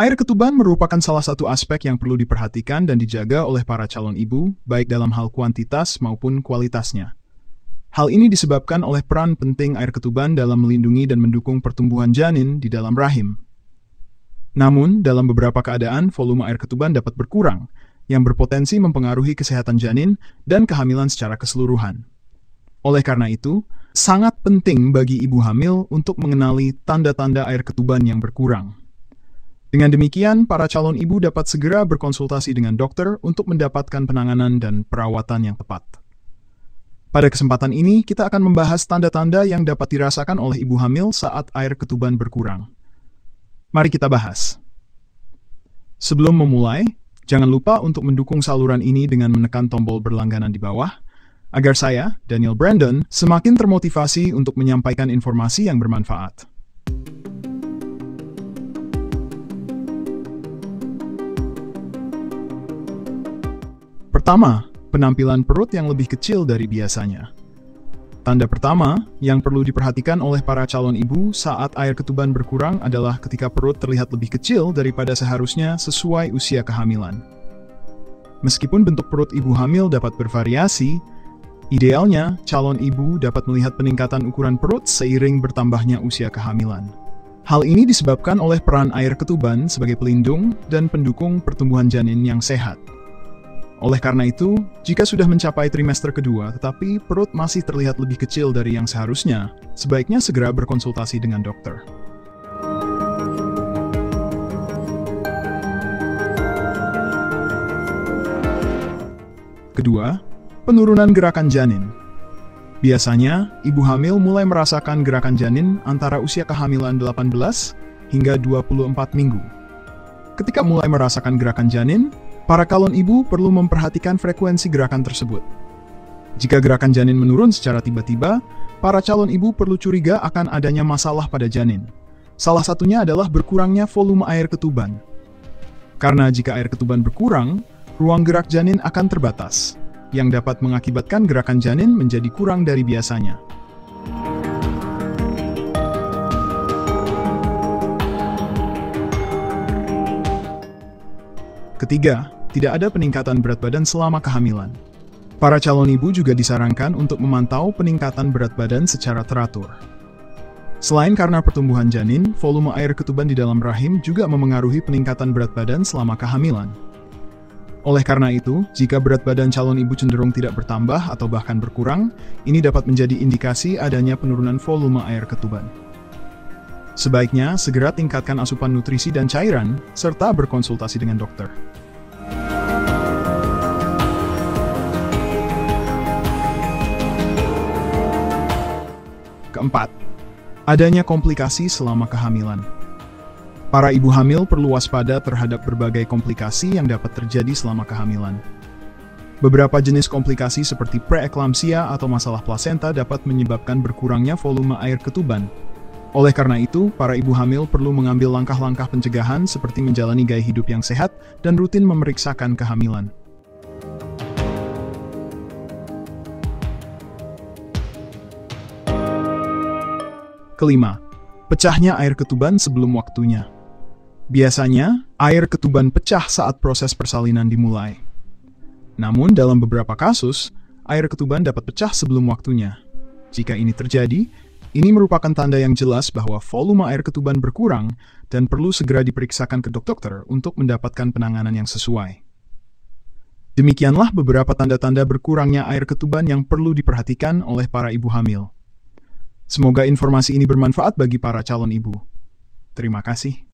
Air ketuban merupakan salah satu aspek yang perlu diperhatikan dan dijaga oleh para calon ibu, baik dalam hal kuantitas maupun kualitasnya. Hal ini disebabkan oleh peran penting air ketuban dalam melindungi dan mendukung pertumbuhan janin di dalam rahim. Namun, dalam beberapa keadaan, volume air ketuban dapat berkurang, yang berpotensi mempengaruhi kesehatan janin dan kehamilan secara keseluruhan. Oleh karena itu, sangat penting bagi ibu hamil untuk mengenali tanda-tanda air ketuban yang berkurang. Dengan demikian, para calon ibu dapat segera berkonsultasi dengan dokter untuk mendapatkan penanganan dan perawatan yang tepat. Pada kesempatan ini, kita akan membahas tanda-tanda yang dapat dirasakan oleh ibu hamil saat air ketuban berkurang. Mari kita bahas. Sebelum memulai, jangan lupa untuk mendukung saluran ini dengan menekan tombol berlangganan di bawah, agar saya, Daniel Brandon, semakin termotivasi untuk menyampaikan informasi yang bermanfaat. Pertama, penampilan perut yang lebih kecil dari biasanya. Tanda pertama yang perlu diperhatikan oleh para calon ibu saat air ketuban berkurang adalah ketika perut terlihat lebih kecil daripada seharusnya sesuai usia kehamilan. Meskipun bentuk perut ibu hamil dapat bervariasi, idealnya calon ibu dapat melihat peningkatan ukuran perut seiring bertambahnya usia kehamilan. Hal ini disebabkan oleh peran air ketuban sebagai pelindung dan pendukung pertumbuhan janin yang sehat. Oleh karena itu, jika sudah mencapai trimester kedua tetapi perut masih terlihat lebih kecil dari yang seharusnya, sebaiknya segera berkonsultasi dengan dokter. Kedua, penurunan gerakan janin. Biasanya, ibu hamil mulai merasakan gerakan janin antara usia kehamilan 18 hingga 24 minggu. Ketika mulai merasakan gerakan janin, para calon ibu perlu memperhatikan frekuensi gerakan tersebut. Jika gerakan janin menurun secara tiba-tiba, para calon ibu perlu curiga akan adanya masalah pada janin. Salah satunya adalah berkurangnya volume air ketuban. Karena jika air ketuban berkurang, ruang gerak janin akan terbatas, yang dapat mengakibatkan gerakan janin menjadi kurang dari biasanya. Ketiga, tidak ada peningkatan berat badan selama kehamilan. Para calon ibu juga disarankan untuk memantau peningkatan berat badan secara teratur. Selain karena pertumbuhan janin, volume air ketuban di dalam rahim juga memengaruhi peningkatan berat badan selama kehamilan. Oleh karena itu, jika berat badan calon ibu cenderung tidak bertambah atau bahkan berkurang, ini dapat menjadi indikasi adanya penurunan volume air ketuban. Sebaiknya segera tingkatkan asupan nutrisi dan cairan, serta berkonsultasi dengan dokter. Keempat, adanya komplikasi selama kehamilan. Para ibu hamil perlu waspada terhadap berbagai komplikasi yang dapat terjadi selama kehamilan. Beberapa jenis komplikasi seperti preeklamsia atau masalah plasenta dapat menyebabkan berkurangnya volume air ketuban. Oleh karena itu, para ibu hamil perlu mengambil langkah-langkah pencegahan seperti menjalani gaya hidup yang sehat dan rutin memeriksakan kehamilan. Kelima, pecahnya air ketuban sebelum waktunya. Biasanya, air ketuban pecah saat proses persalinan dimulai. Namun, dalam beberapa kasus, air ketuban dapat pecah sebelum waktunya. Jika ini terjadi, ini merupakan tanda yang jelas bahwa volume air ketuban berkurang dan perlu segera diperiksakan ke dokter untuk mendapatkan penanganan yang sesuai. Demikianlah beberapa tanda-tanda berkurangnya air ketuban yang perlu diperhatikan oleh para ibu hamil. Semoga informasi ini bermanfaat bagi para calon ibu. Terima kasih.